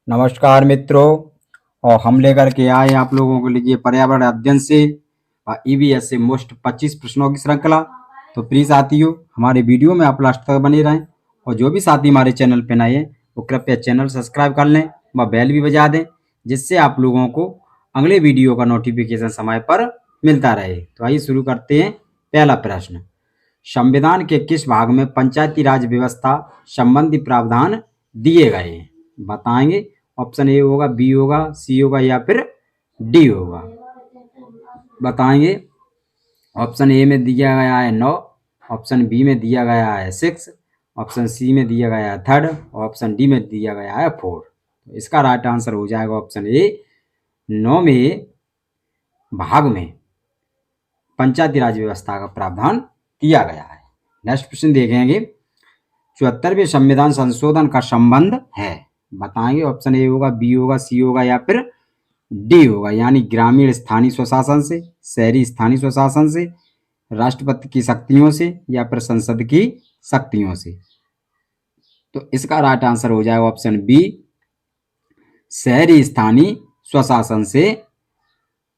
नमस्कार मित्रों। और हम लेकर के आए आप लोगों के लिए पर्यावरण अध्ययन से ईवीएस से मोस्ट 25 प्रश्नों की श्रृंखला। तो प्लीज साथियों हमारे वीडियो में आप लास्ट तक बने रहें और जो भी साथी हमारे चैनल पर नए हैं वो कृपया चैनल सब्सक्राइब कर लें व बेल भी बजा दें, जिससे आप लोगों को अगले वीडियो का नोटिफिकेशन समय पर मिलता रहे। तो आइए शुरू करते हैं। पहला प्रश्न, संविधान के किस भाग में पंचायती राज व्यवस्था संबंधी प्रावधान दिए गए हैं? बताएंगे। ऑप्शन ए होगा, बी होगा, सी होगा या फिर डी होगा। बताएंगे। ऑप्शन ए में दिया गया है 9, ऑप्शन बी में दिया गया है 6, ऑप्शन सी में दिया गया है 3 और ऑप्शन डी में दिया गया है 4। तो इसका राइट आंसर हो जाएगा ऑप्शन ए, 9 में भाग में पंचायती राज व्यवस्था का प्रावधान किया गया है। नेक्स्ट प्रश्न देखेंगे। 74वें संविधान संशोधन का संबंध है? बताएंगे। ऑप्शन ए होगा, बी होगा, सी होगा या फिर डी होगा। यानी ग्रामीण स्थानीय स्वशासन से, शहरी स्थानीय स्वशासन से, राष्ट्रपति की शक्तियों से या फिर संसद की शक्तियों से। तो इसका राइट आंसर हो जाएगा ऑप्शन बी, शहरी स्थानीय स्वशासन से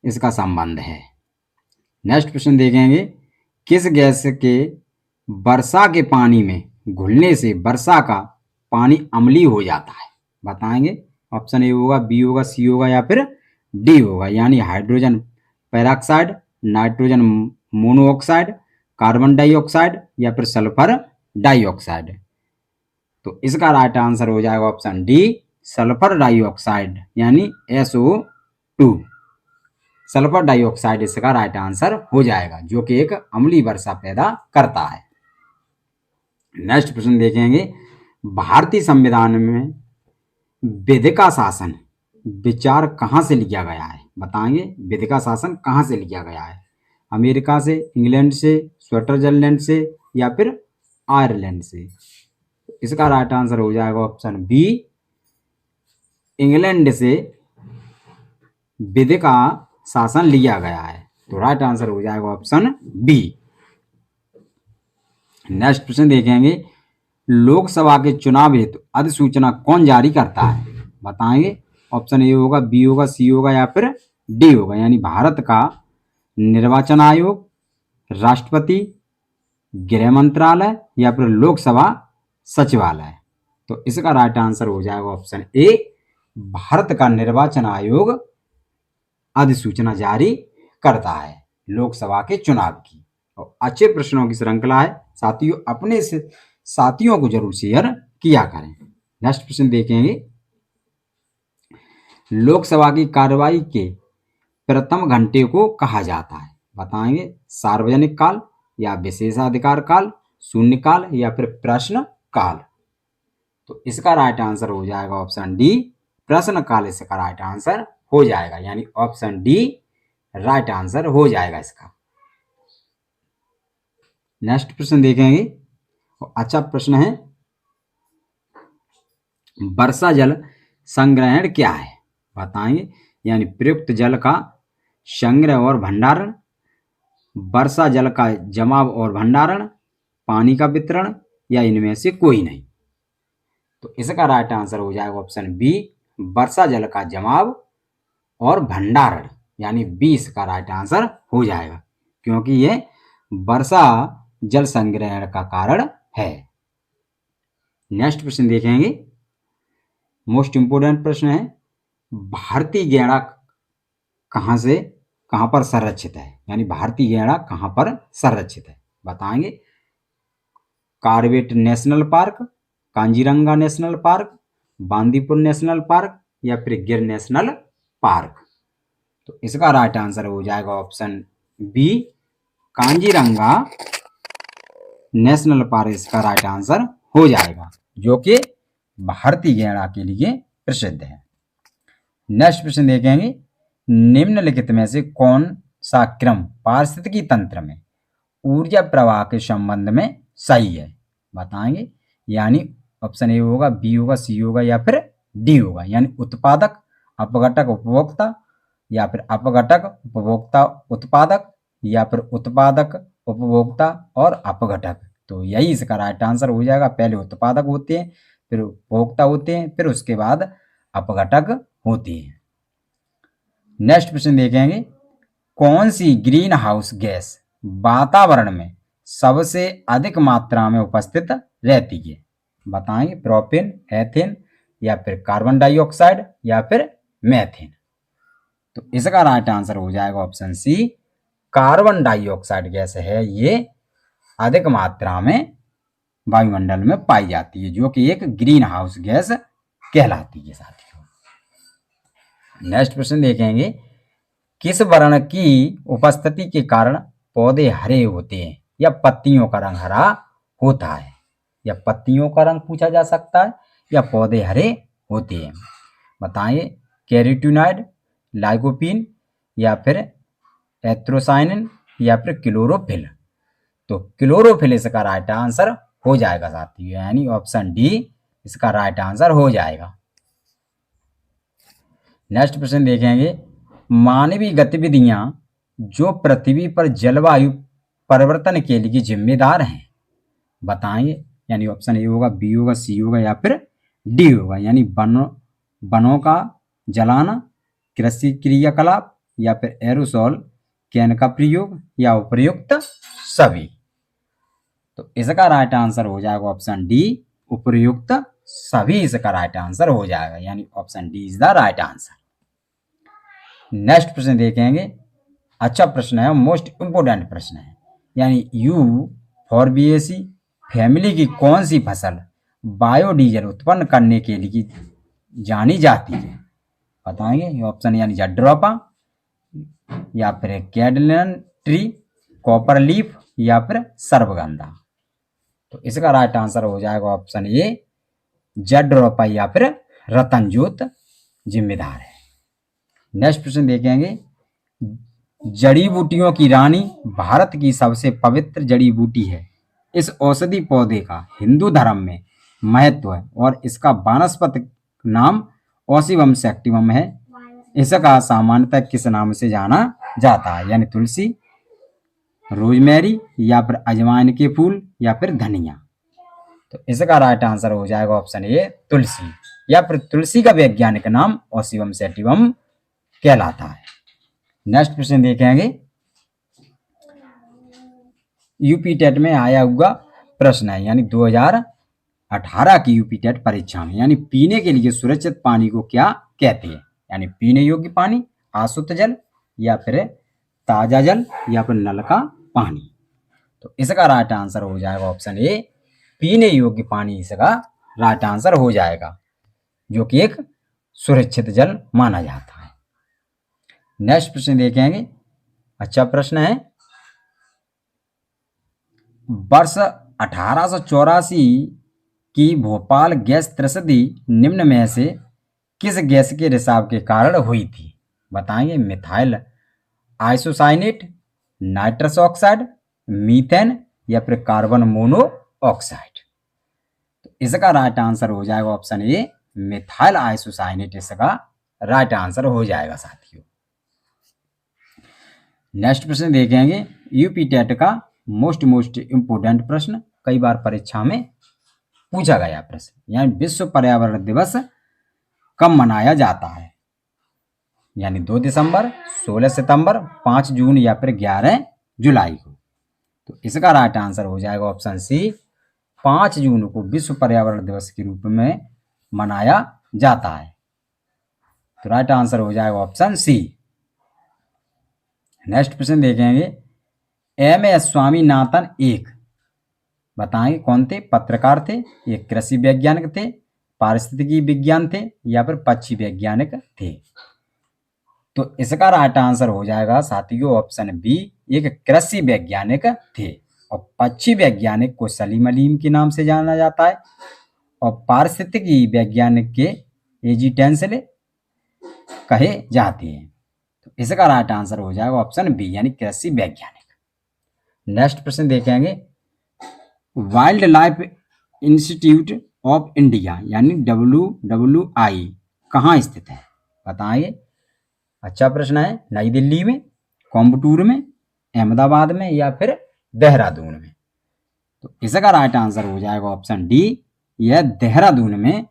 इसका संबंध है। नेक्स्ट प्रश्न देखेंगे। किस गैस के वर्षा के पानी में घुलने से वर्षा का पानी अम्लीय हो जाता है? बताएंगे। ऑप्शन ए होगा, बी होगा, सी होगा या फिर डी होगा। यानी hydrogen peroxide, nitrogen monoxide, carbon dioxide या फिर सल्फर डाइऑक्साइड। तो इसका राइट आंसर हो जाएगा ऑप्शन डी, सल्फर डाइऑक्साइड यानी SO2। सल्फर डाइऑक्साइड इसका राइट आंसर हो जाएगा, जो कि एक अम्लीय वर्षा पैदा करता है। नेक्स्ट प्रश्न देखेंगे। भारतीय संविधान में विधिका शासन विचार कहाँ से लिया गया है? बताएंगे। विधिका शासन कहाँ से लिया गया है? अमेरिका से, इंग्लैंड से, स्विट्जरलैंड से या फिर आयरलैंड से। इसका राइट आंसर हो जाएगा ऑप्शन बी, इंग्लैंड से विधिका शासन लिया गया है। तो राइट आंसर हो जाएगा ऑप्शन बी। नेक्स्ट प्रश्न देखेंगे। लोकसभा के चुनाव हेतु अधिसूचना कौन जारी करता है? बताएंगे। ऑप्शन ए होगा, बी होगा, सी होगा या फिर डी होगा। यानी भारत का निर्वाचन आयोग, राष्ट्रपति, गृह मंत्रालय या फिर लोकसभा सचिवालय। तो इसका राइट आंसर हो जाएगा ऑप्शन ए, भारत का निर्वाचन आयोग अधिसूचना जारी करता है लोकसभा के चुनाव की। और अच्छे प्रश्नों की श्रृंखला है साथियों, अपने से साथियों को जरूर शेयर किया करें। नेक्स्ट प्रश्न देखेंगे। लोकसभा की कार्यवाही के प्रथम घंटे को कहा जाता है? बताएंगे। सार्वजनिक काल या विशेषाधिकार काल, शून्यकाल या फिर प्रश्न काल। तो इसका राइट आंसर हो जाएगा ऑप्शन डी, प्रश्न काल इसका राइट आंसर हो जाएगा। यानी ऑप्शन डी राइट आंसर हो जाएगा इसका। नेक्स्ट प्रश्न देखेंगे। अच्छा प्रश्न है। वर्षा जल संग्रहण क्या है? बताएंगे। यानी प्रयुक्त जल का संग्रह और भंडारण, वर्षा जल का जमाव और भंडारण, पानी का वितरण या इनमें से कोई नहीं। तो इसका राइट आंसर हो जाएगा ऑप्शन बी, वर्षा जल का जमाव और भंडारण। यानी बी इसका राइट आंसर हो जाएगा, क्योंकि ये वर्षा जल संग्रहण का कारण है। नेक्स्ट प्रश्न देखेंगे। मोस्ट इंपोर्टेंट प्रश्न है। भारतीय गैंडा कहां पर संरक्षित है? यानी भारतीय गैंडा कहां पर संरक्षित है? बताएंगे। Corbett national park, Kaziranga national park, Bandipur national park या फिर गिर नेशनल पार्क। तो इसका राइट आंसर हो जाएगा option B, Kaziranga national park इसका राइट आंसर हो जाएगा, जो कि भारतीय गैंडा के लिए प्रसिद्ध है। नेक्स्ट प्रश्न देखेंगे। निम्नलिखित में से कौन सा क्रम पारिस्थितिकी तंत्र में ऊर्जा प्रवाह के संबंध में सही है? बताएंगे। यानी ऑप्शन ए होगा, बी होगा, सी होगा या फिर डी होगा। यानी उत्पादक, अपघटक, उपभोक्ता या फिर अपघटक, उपभोक्ता, उत्पादक या फिर उत्पादक, उपभोक्ता और अपघटक। तो यही इसका राइट आंसर हो जाएगा। पहले उत्पादक होते हैं, फिर उपभोक्ता होते हैं, फिर उसके बाद अपघटक होती है। नेक्स्ट प्रश्न देखेंगे, कौन सी ग्रीन हाउस गैस वातावरण में सबसे अधिक मात्रा में उपस्थित रहती है? बताएंगे, प्रोपेन, एथेन या फिर कार्बन डाइऑक्साइड या फिर मेथेन। तो इसका राइट आंसर हो जाएगा option C, carbon dioxide gas है ये अधिक मात्रा में वायुमंडल में पाई जाती है, जो कि एक ग्रीन हाउस गैस कहलाती है साथियों। नेक्स्ट प्रश्न देखेंगे, किस वर्ण की उपस्थिति के कारण पौधे हरे होते हैं या पत्तियों का रंग हरा होता है? या पत्तियों का रंग पूछा जा सकता है या पौधे हरे होते हैं। बताइए, कैरोटीनॉइड, लाइकोपीन या फिर एथ्रोसाइनिन या फिर क्लोरोफिल। तो क्लोरोफिल इसका राइट आंसर हो जाएगा साथियों, यानी ऑप्शन डी इसका राइट आंसर हो जाएगा। नेक्स्ट प्रश्न देखेंगे, मानवीय गतिविधियां जो पृथ्वी पर जलवायु परिवर्तन के लिए जिम्मेदार हैं, बताएंगे, यानी ऑप्शन ए होगा, बी होगा, सी होगा या फिर डी होगा, यानी वनों का जलाना, कृषि क्रियाकलाप या फिर एरोसोल कैन का प्रयोग या उपयुक्त सभी। तो इसका राइट आंसर हो जाएगा ऑप्शन डी, उपयुक्त सभी इसका राइट आंसर हो जाएगा, यानी option D is the right answer. Next प्रश्न देखेंगे, अच्छा प्रश्न है, मोस्ट इंपोर्टेंट प्रश्न है, यानी यू फॉरबिएसी फैमिली की कौन सी फसल बायोडीजल उत्पन्न करने के लिए जानी जाती है? बताएंगे, ऑप्शन यानी जड्रोपा या फिर कैडलन ट्री, कॉपर लीफ या फिर सर्वगंधा। तो इसका राइट आंसर हो जाएगा ऑप्शन ए, जड्रोपा या फिर रतनजोत जिम्मेदार है। नेक्स्ट प्रश्न देखेंगे, जड़ी बूटियों की रानी भारत की सबसे पवित्र जड़ी बूटी है, इस औषधि पौधे का हिंदू धर्म में महत्व है और इसका वानस्पतिक नाम ओसिबम सैक्टिवम है। इसका सामान्यतः किस नाम से जाना जाता है? यानी तुलसी, रोजमेरी या फिर अजवाइन के फूल या फिर धनिया। तो इसका राइट आंसर हो जाएगा ऑप्शन ए, तुलसी, या फिर तुलसी का वैज्ञानिक नाम ओसिबम सैटिवम कहलाता है। नेक्स्ट प्रश्न देखेंगे, यूपी टेट में आया हुआ प्रश्न है, यानी 2018 की यूपी टेट परीक्षा में, यानी पीने के लिए सुरक्षित पानी को क्या कहते हैं? यानी पीने योग्य पानी, आशुद्ध जल या फिर ताजा जल या फिर नल का पानी। तो इसका राइट आंसर हो जाएगा ऑप्शन ए, पीने योग्य पानी इसका राइट आंसर हो जाएगा, जो कि एक सुरक्षित जल माना जाता है। नेक्स्ट प्रश्न देखेंगे, अच्छा प्रश्न है, वर्ष 1884 की भोपाल गैस त्रसदी निम्न में से किस गैस के रिसाव के कारण हुई थी? बताएंगे, methyl isocyanate, nitrous oxide, methane या फिर कार्बन मोनोऑक्साइड। तो इसका राइट आंसर हो जाएगा ऑप्शन ए, मिथाइल आइसोसाइनेट इसका राइट आंसर हो जाएगा साथियों। नेक्स्ट प्रश्न देखेंगे, यूपी टेट का मोस्ट इंपोर्टेंट प्रश्न, कई बार परीक्षा में पूछा गया प्रश्न, यानी विश्व पर्यावरण दिवस कब मनाया जाता है? यानी 2 दिसंबर, 16 सितंबर, 5 जून या फिर 11 जुलाई को। तो इसका राइट आंसर हो जाएगा ऑप्शन सी, 5 जून को विश्व पर्यावरण दिवस के रूप में मनाया जाता है। तो राइट आंसर हो जाएगा ऑप्शन सी। नेक्स्ट प्रश्न देखेंगे, एम.एस. स्वामीनाथन एक, बताएंगे कौन थे? पत्रकार थे, एक कृषि वैज्ञानिक थे, पारिस्थितिकी विज्ञान थे या फिर पक्षी वैज्ञानिक थे। तो इसका राइट आंसर हो जाएगा साथियों ऑप्शन बी, एक कृषि वैज्ञानिक थे, और पक्षी वैज्ञानिक को सलीम अलीम के नाम से जाना जाता है, और पारिस्थितिकी वैज्ञानिक के एजिटेंसले कहे जाते हैं। तो इसका राइट आंसर हो जाएगा ऑप्शन बी, यानी कृषि वैज्ञानिक। नेक्स्ट प्रश्न देखेंगे, wild life institute of India यानी WWI कहाँ स्थित है? बताइए, अच्छा प्रश्न है, नई दिल्ली में, कोयम्बटूर में, अहमदाबाद में या फिर देहरादून में। तो इसका राइट आंसर हो जाएगा ऑप्शन डी, यह देहरादून में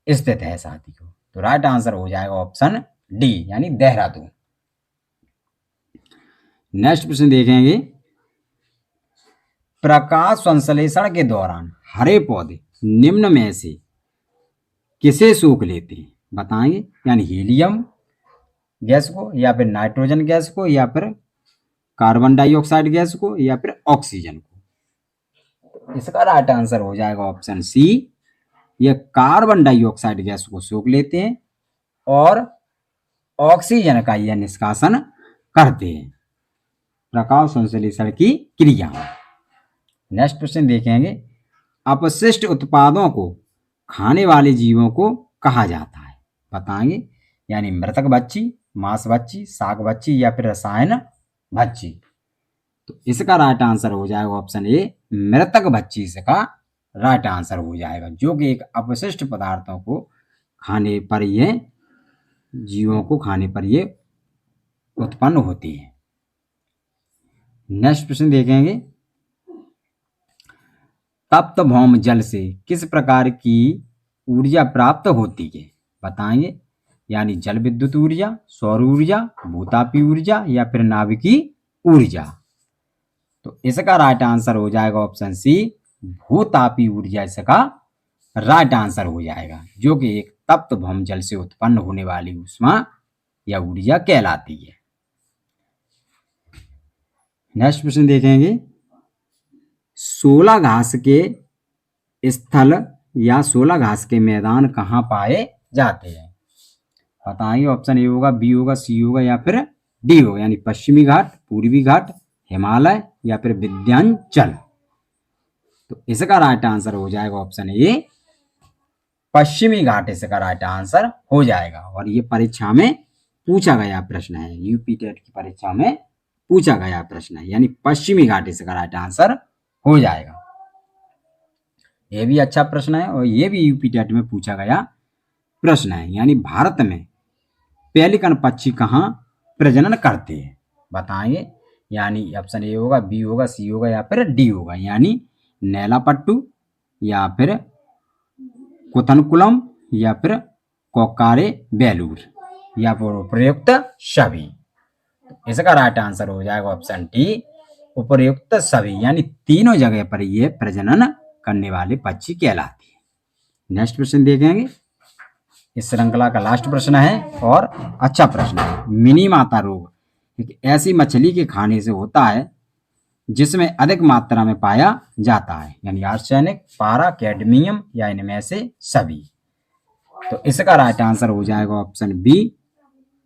स्थित है साथियों। तो राइट आंसर हो जाएगा ऑप्शन डी यानी देहरादून। नेक्स्ट प्रश्न देखेंगे, प्रकाश संश्लेषण के दौरान हरे पौधे निम्न में से किसे सोख लेते हैं? बताएंगे, यानी हीलियम गैस को, या फिर नाइट्रोजन गैस को, या फिर कार्बन डाइऑक्साइड गैस को, या फिर ऑक्सीजन को। इसका राइट आंसर हो जाएगा ऑप्शन सी, ये कार्बन डाइऑक्साइड गैस को सोख लेते हैं और ऑक्सीजन का यह निष्कासन करते हैं प्रकाश संश्लेषण की क्रिया में। नेक्स्ट क्वेश्चन देखेंगे, अपशिष्ट उत्पादों को खाने वाले जीवों को कहा जाता है? बताएंगे, यानी मृतक बच्ची, मांस बच्ची, शाक बच्ची, या फिर रसायन बच्ची। तो इसका राइट आंसर हो जाएगा ऑप्शन ए, मृतक बच्ची इसका राइट आंसर हो जाएगा, जो कि एक अपशिष्ट पदार्थों को खाने पर ये जीवों को खाने पर ये उत्पन्न होती है। नेक्स्ट प्रश्न देखेंगे, तप्त भौम जल से किस प्रकार की ऊर्जा प्राप्त होती है? बताएंगे, यानी जल विद्युत ऊर्जा, सौर ऊर्जा, भूतापी ऊर्जा, या फिर नाभिकीय ऊर्जा। तो इसका राइट आंसर हो जाएगा ऑप्शन सी, भूतापी ऊर्जा इसका राइट आंसर हो जाएगा, जो कि एक तप्त भौम जल से उत्पन्न होने वाली ऊष्मा या ऊर्जा कहलाती है। नेक्स्ट प्रश्न देखेंगे, 16 घास के स्थल या 16 घास के मैदान कहाँ पाए जाते हैं? बताएंगे, ऑप्शन ए होगा, बी होगा, सी होगा, या फिर डी होगा, यानी पश्चिमी घाट, पूर्वी घाट, हिमालय, या फिर विंध्याचल। तो इसका राइट आंसर हो जाएगा ऑप्शन ए, पश्चिमी घाट इसका राइट आंसर हो जाएगा। और ये परीक्षा में पूछा गया प्रश्न है, यूपी टेट की परीक्षा में पूछा गया प्रश्न है, यानी पश्चिमी घाट इसका राइट आंसर हो जाएगा। ये भी अच्छा प्रश्न है और ये भी यूपी टेट में पूछा गया प्रश्न है। यानी भारत में पेलिकन पक्षी कहाँ प्रजनन करते हैं? बताएंगे, यानी ऑप्शन ए होगा, बी होगा, सी होगा, या फिर डी होगा, यानी नेलापट्टू, या फिर कुथनकुलम, या फिर कोक्कारे बेलूर, या फिर उपयुक्त सभी। इसका राइट आंसर हो जाएगा ऑप्शन डी, उपयुक्त सभी, यानी तीनों जगह पर ये प्रजनन करने वाले पक्षी कहलाते हैं। नेक्स्ट प्रश्न देखेंगे, इस श्रृंखला का लास्ट प्रश्न है और अच्छा प्रश्न है। मिनी माता रोग एक ऐसी मछली के खाने से होता है जिसमें अधिक मात्रा में पाया जाता है, यानी आर्सेनिक, पारा, कैडमियम, या इनमें से सभी। तो इसका राइट आंसर हो जाएगा ऑप्शन बी,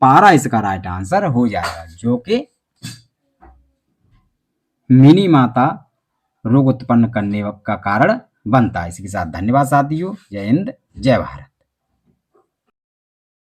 पारा इसका राइट आंसर हो जाएगा, जो कि मिनी माता रोग उत्पन्न करने का कारण बनता है। इसके साथ धन्यवाद साथियों, जय हिंद, जय भारत।